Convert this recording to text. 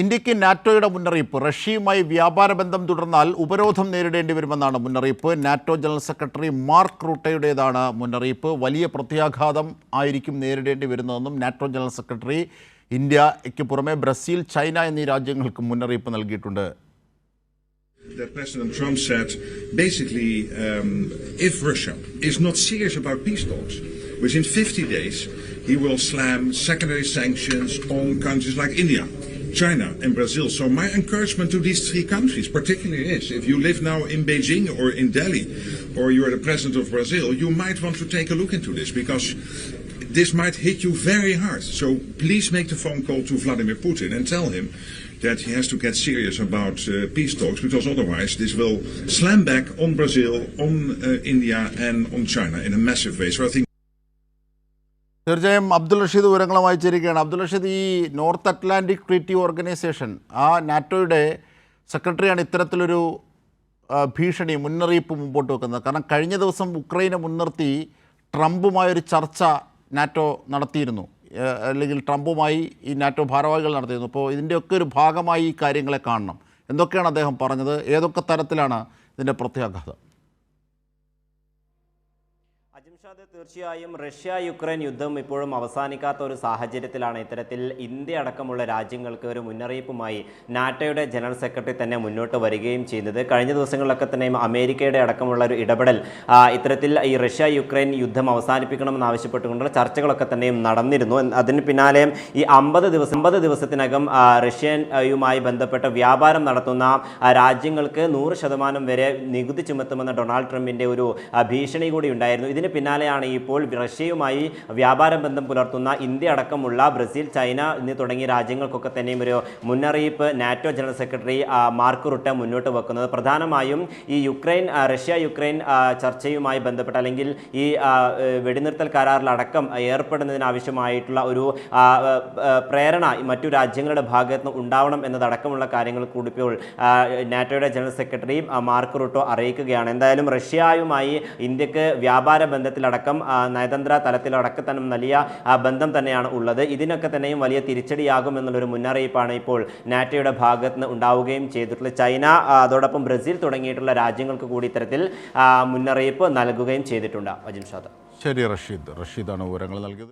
ഇന്ത്യക്ക് നാറ്റോയുടെ മുന്നറിയിപ്പ്. റഷ്യയുമായി വ്യാപാര ബന്ധം തുടർന്നാൽ ഉപരോധം നേരിടേണ്ടി വരുമെന്നാണ് മുന്നറിയിപ്പ്. നാറ്റോ ജനറൽ സെക്രട്ടറി മാർക്ക് റൂട്ടയുടേതാണ് മുന്നറിയിപ്പ്. വലിയ പ്രത്യാഘാതം ആയിരിക്കും നേരിടേണ്ടി വരുന്നതെന്നും നാറ്റോ ജനറൽ സെക്രട്ടറി ഇന്ത്യയ്ക്ക് പുറമെ ബ്രസീൽ, ചൈന എന്നീ രാജ്യങ്ങൾക്ക് മുന്നറിയിപ്പ് നൽകിയിട്ടുണ്ട്. That President Trump said, basically, if Russia is not serious about peace talks, within 50 days, he will slam secondary sanctions on countries like India, China and Brazil. So my encouragement to these three countries particularly is, if you live now in Beijing or in Delhi, or you are the president of Brazil, you might want to take a look into this, because this might hit you very hard. So please make the phone call to Vladimir Putin and tell him that he has to get serious about peace talks, because otherwise this will slam back on Brazil, on India and on China in a massive way. So I think തീർച്ചയായും അബ്ദുൾ റഷീദ് വിവരങ്ങളുമായി ചേരുകയാണ്. അബ്ദുൾ റഷീദ്, ഈ north Atlantic treaty organisation, ആ നാറ്റോയുടെ സെക്രട്ടറിയാണ് ഇത്തരത്തിലൊരു ഭീഷണി, മുന്നറിയിപ്പ് മുമ്പോട്ട് വെക്കുന്നത്. കാരണം കഴിഞ്ഞ ദിവസം ഉക്രൈനെ മുൻനിർത്തി ട്രംപുമായൊരു ചർച്ച നാറ്റോ നടത്തിയിരുന്നു, അല്ലെങ്കിൽ ട്രംപുമായി ഈ നാറ്റോ ഭാരവാഹികൾ നടത്തിയിരുന്നു. അപ്പോൾ ഇതിൻ്റെയൊക്കെ ഒരു ഭാഗമായി ഈ കാര്യങ്ങളെ കാണണം. എന്തൊക്കെയാണ് അദ്ദേഹം പറഞ്ഞത്? ഏതൊക്കെ തരത്തിലാണ് ഇതിൻ്റെ പ്രത്യാഘാതം? തീർച്ചയായും റഷ്യ യുക്രൈൻ യുദ്ധം ഇപ്പോഴും അവസാനിക്കാത്ത ഒരു സാഹചര്യത്തിലാണ് ഇത്തരത്തിൽ ഇന്ത്യ അടക്കമുള്ള രാജ്യങ്ങൾക്ക് ഒരു മുന്നറിയിപ്പുമായി നാറ്റോയുടെ ജനറൽ സെക്രട്ടറി തന്നെ മുന്നോട്ട് വരികയും ചെയ്യുന്നത്. കഴിഞ്ഞ ദിവസങ്ങളിലൊക്കെ തന്നെയും അമേരിക്കയുടെ അടക്കമുള്ള ഒരു ഇടപെടൽ ഇത്തരത്തിൽ ഈ റഷ്യ യുക്രൈൻ യുദ്ധം അവസാനിപ്പിക്കണമെന്ന് ആവശ്യപ്പെട്ടുകൊണ്ടുള്ള ചർച്ചകളൊക്കെ തന്നെയും നടന്നിരുന്നു. അതിന് പിന്നാലെ ഈ 50 ദിവസത്തിനകം റഷ്യയുമായി ബന്ധപ്പെട്ട വ്യാപാരം നടത്തുന്ന രാജ്യങ്ങൾക്ക് 100% വരെ നികുതി ചുമത്തുമെന്ന ഡൊണാൾഡ് ട്രംപിൻ്റെ ഒരു ഭീഷണി കൂടി ഉണ്ടായിരുന്നു. ഇതിന് പിന്നാലെയാണ് ഇപ്പോൾ റഷ്യയുമായി വ്യാപാര ബന്ധം പുലർത്തുന്ന ഇന്ത്യ അടക്കമുള്ള ബ്രസീൽ, ചൈന എന്നീ തുടങ്ങിയ രാജ്യങ്ങൾക്കൊക്കെ തന്നെയും ഒരു മുന്നറിയിപ്പ് NATO general secretary mark Rutte മുന്നോട്ട് വെക്കുന്നത്. പ്രധാനമായും ഈ റഷ്യ യുക്രൈൻ ചർച്ചയുമായി ബന്ധപ്പെട്ട്, അല്ലെങ്കിൽ ഈ വെടിനിർത്തൽ കരാറിലടക്കം ഏർപ്പെടുന്നതിനാവശ്യമായിട്ടുള്ള ഒരു പ്രേരണ മറ്റു രാജ്യങ്ങളുടെ ഭാഗത്ത് നിന്ന് ഉണ്ടാവണം എന്നതടക്കമുള്ള കാര്യങ്ങൾ കൂടി ഇപ്പോൾ നാറ്റോയുടെ ജനറൽ സെക്രട്ടറി മാർക്ക് റൂട്ടോ അറിയിക്കുകയാണ്. എന്തായാലും റഷ്യയുമായി ഇന്ത്യക്ക് വ്യാപാര ബന്ധത്തിലടക്കം നയതന്ത്ര തലത്തിലടക്കം തന്നെ വലിയ ബന്ധം തന്നെയാണ് ഉള്ളത്. ഇതിനൊക്കെ തന്നെയും വലിയ തിരിച്ചടിയാകും എന്നുള്ളൊരു മുന്നറിയിപ്പാണ് ഇപ്പോൾ നാറ്റോയുടെ ഭാഗത്ത് നിന്ന് ഉണ്ടാവുകയും ചെയ്തിട്ടുള്ളത്. ചൈന, അതോടൊപ്പം ബ്രസീൽ തുടങ്ങിയിട്ടുള്ള രാജ്യങ്ങൾക്ക് കൂടി ഇത്തരത്തിൽ മുന്നറിയിപ്പ് നൽകുകയും ചെയ്തിട്ടുണ്ട്. അജിംഷാദ്. ശരി, റഷീദാണ് വിവരങ്ങൾ നൽകിയത്.